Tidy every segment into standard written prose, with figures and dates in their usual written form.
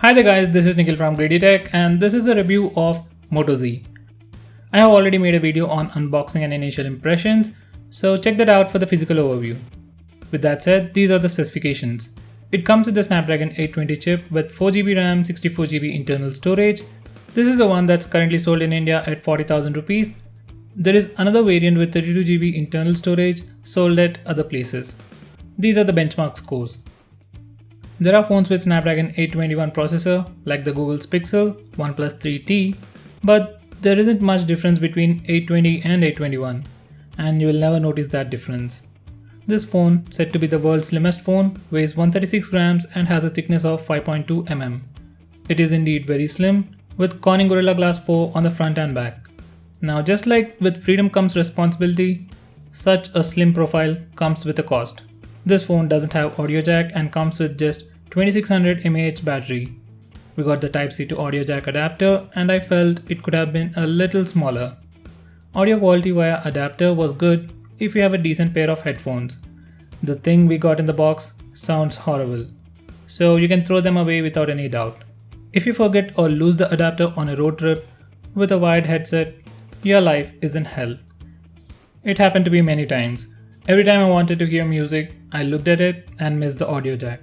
Hi there guys, this is Nikhil from GreedyTech and this is a review of Moto Z. I have already made a video on unboxing and initial impressions, so check that out for the physical overview. With that said, these are the specifications. It comes with the Snapdragon 820 chip with 4GB RAM, 64GB internal storage. This is the one that's currently sold in India at 40,000 rupees. There is another variant with 32GB internal storage sold at other places. These are the benchmark scores. There are phones with Snapdragon 821 processor like the Google's Pixel, OnePlus 3T, but there isn't much difference between 820 and 821, and you will never notice that difference. This phone, said to be the world's slimmest phone, weighs 136 grams and has a thickness of 5.2 mm. It is indeed very slim, with Corning Gorilla Glass 4 on the front and back. Now, just like with freedom comes responsibility, such a slim profile comes with a cost. This phone doesn't have audio jack and comes with just 2600 mAh battery. We got the Type-C to audio jack adapter and I felt it could have been a little smaller. Audio quality via adapter was good if you have a decent pair of headphones. The thing we got in the box sounds horrible, so you can throw them away without any doubt. If you forget or lose the adapter on a road trip with a wired headset, your life is in hell. It happened to me many times. Every time I wanted to hear music, I looked at it and missed the audio jack.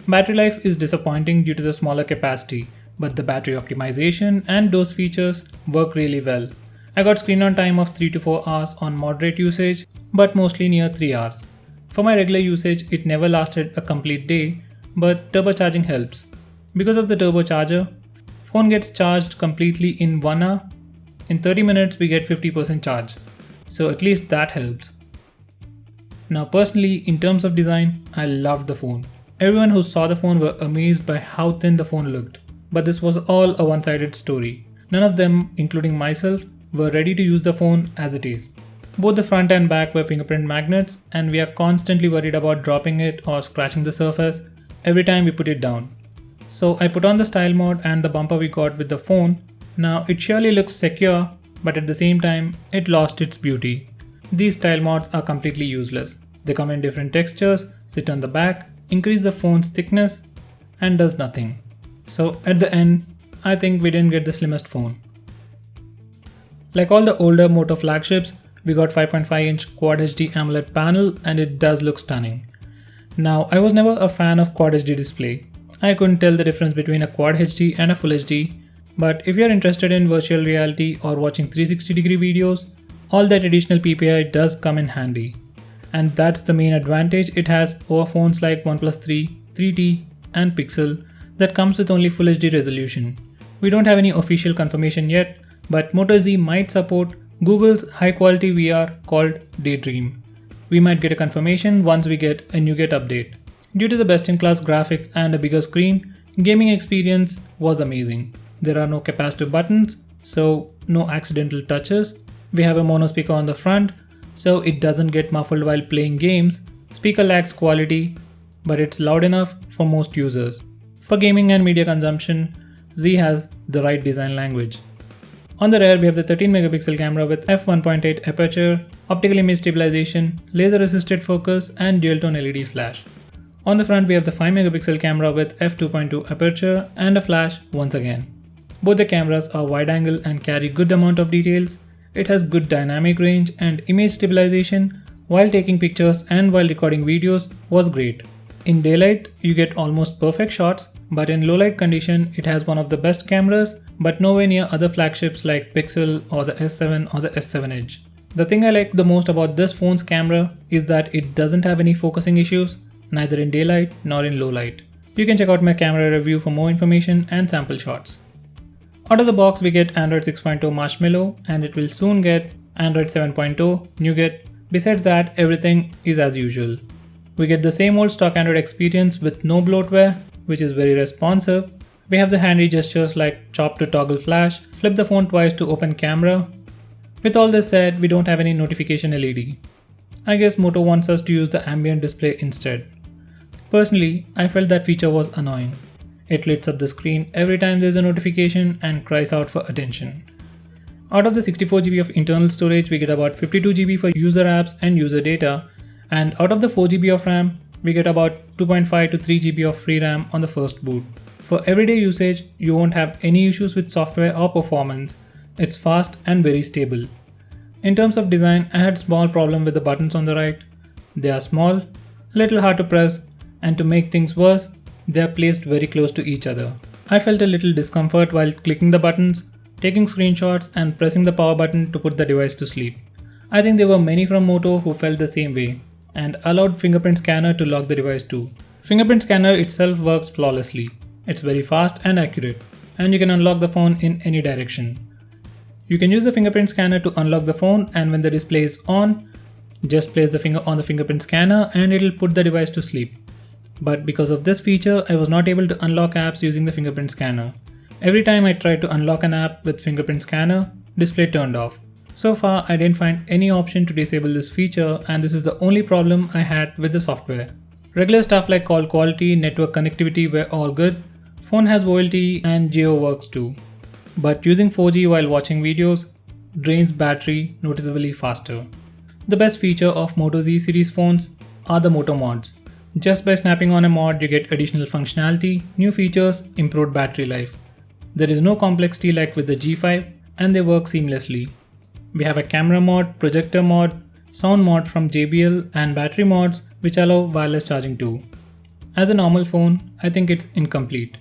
Battery life is disappointing due to the smaller capacity, but the battery optimization and doze features work really well. I got screen on time of 3 to 4 hours on moderate usage, but mostly near 3 hours. For my regular usage, it never lasted a complete day, but turbocharging helps. Because of the turbocharger, phone gets charged completely in 1 hour. In 30 minutes, we get 50% charge. So at least that helps. Now personally, in terms of design, I loved the phone. Everyone who saw the phone were amazed by how thin the phone looked. But this was all a one-sided story. None of them, including myself, were ready to use the phone as it is. Both the front and back were fingerprint magnets and we are constantly worried about dropping it or scratching the surface every time we put it down. So I put on the style mode and the bumper we got with the phone. Now it surely looks secure, but at the same time, it lost its beauty. These style mods are completely useless. They come in different textures, sit on the back, increase the phone's thickness, and does nothing. So at the end, I think we didn't get the slimmest phone. Like all the older Moto flagships, we got 5.5-inch Quad HD Amoled Panel and it does look stunning. Now, I was never a fan of Quad HD display. I couldn't tell the difference between a Quad HD and a Full HD, but if you're interested in virtual reality or watching 360-degree videos, all that additional PPI does come in handy. And that's the main advantage it has over phones like OnePlus 3, 3T and Pixel that comes with only Full HD resolution. We don't have any official confirmation yet, but Moto Z might support Google's high-quality VR called Daydream. We might get a confirmation once we get a nougat update. Due to the best-in-class graphics and a bigger screen, gaming experience was amazing. There are no capacitive buttons, so no accidental touches. We have a mono speaker on the front, so it doesn't get muffled while playing games. Speaker lacks quality, but it's loud enough for most users. For gaming and media consumption, Z has the right design language. On the rear, we have the 13 megapixel camera with f1.8 aperture, optical image stabilization, laser assisted focus, and dual tone LED flash. On the front, we have the 5 megapixel camera with f2.2 aperture and a flash once again. Both the cameras are wide angle and carry good amount of details. It has good dynamic range and image stabilization while taking pictures and while recording videos was great. In daylight, you get almost perfect shots, but in low light condition, it has one of the best cameras, but nowhere near other flagships like Pixel or the S7 or the S7 Edge. The thing I like the most about this phone's camera is that it doesn't have any focusing issues, neither in daylight nor in low light. You can check out my camera review for more information and sample shots. Out of the box, we get Android 6.0 Marshmallow and it will soon get Android 7.0 Nougat. Besides that, everything is as usual. We get the same old stock Android experience with no bloatware, which is very responsive. We have the handy gestures like chop to toggle flash, flip the phone twice to open camera. With all this said, we don't have any notification LED. I guess Moto wants us to use the ambient display instead. Personally, I felt that feature was annoying. It lights up the screen every time there's a notification and cries out for attention. Out of the 64GB of internal storage, we get about 52GB for user apps and user data, and out of the 4GB of RAM, we get about 2.5 to 3GB of free RAM on the first boot. For everyday usage, you won't have any issues with software or performance. It's fast and very stable. In terms of design, I had small problem with the buttons on the right. They are small, little hard to press, and to make things worse, they are placed very close to each other. I felt a little discomfort while clicking the buttons, taking screenshots and pressing the power button to put the device to sleep. I think there were many from Moto who felt the same way and allowed fingerprint scanner to lock the device too. Fingerprint scanner itself works flawlessly. It's very fast and accurate, and you can unlock the phone in any direction. You can use the fingerprint scanner to unlock the phone, and when the display is on, just place the finger on the fingerprint scanner and it'll put the device to sleep. But because of this feature, I was not able to unlock apps using the fingerprint scanner. Every time I tried to unlock an app with fingerprint scanner, display turned off. So far, I didn't find any option to disable this feature, and this is the only problem I had with the software. Regular stuff like call quality, network connectivity were all good. Phone has VoLTE and Geo works too. But using 4G while watching videos drains battery noticeably faster. The best feature of Moto Z series phones are the Moto mods. Just by snapping on a mod, you get additional functionality, new features, improved battery life. There is no complexity like with the G5, and they work seamlessly. We have a camera mod, projector mod, sound mod from JBL, and battery mods which allow wireless charging too. As a normal phone, I think it's incomplete.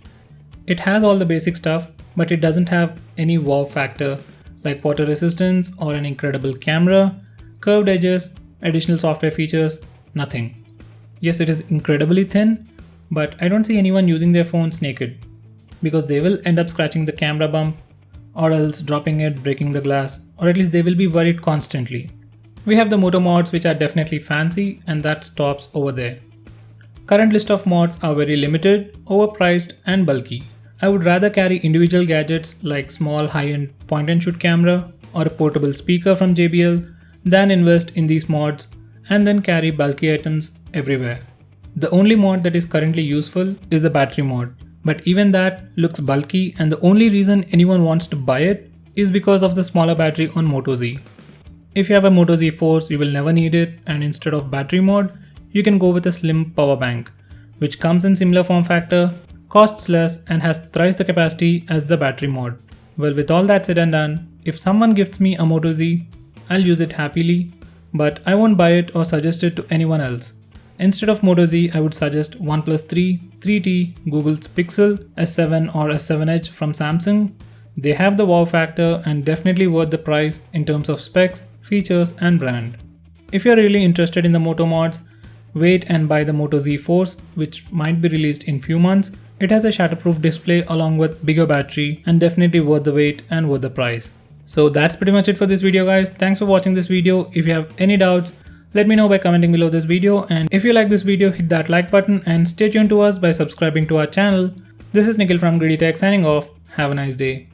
It has all the basic stuff, but it doesn't have any wow factor like water resistance or an incredible camera, curved edges, additional software features, nothing. Yes, it is incredibly thin, but I don't see anyone using their phones naked, because they will end up scratching the camera bump, or else dropping it, breaking the glass, or at least they will be worried constantly. We have the Moto mods which are definitely fancy, and that stops over there. Current list of mods are very limited, overpriced and bulky. I would rather carry individual gadgets like small high-end point-and-shoot camera or a portable speaker from JBL than invest in these mods and then carry bulky items everywhere. The only mod that is currently useful is the battery mod, but even that looks bulky, and the only reason anyone wants to buy it is because of the smaller battery on Moto Z. If you have a Moto Z Force, you will never need it, and instead of battery mod, you can go with a slim power bank, which comes in similar form factor, costs less and has thrice the capacity as the battery mod. Well, with all that said and done, if someone gifts me a Moto Z, I'll use it happily, but I won't buy it or suggest it to anyone else. Instead of Moto Z, I would suggest OnePlus 3, 3T, Google's Pixel, S7 or S7 Edge from Samsung. They have the wow factor and definitely worth the price in terms of specs, features and brand. If you're really interested in the Moto mods, wait and buy the Moto Z Force, which might be released in few months. It has a shatterproof display along with bigger battery and definitely worth the wait and worth the price. So that's pretty much it for this video guys. Thanks for watching this video. If you have any doubts, let me know by commenting below this video, and if you like this video, hit that like button and stay tuned to us by subscribing to our channel. This is Nikhil from GreedyTech signing off. Have a nice day.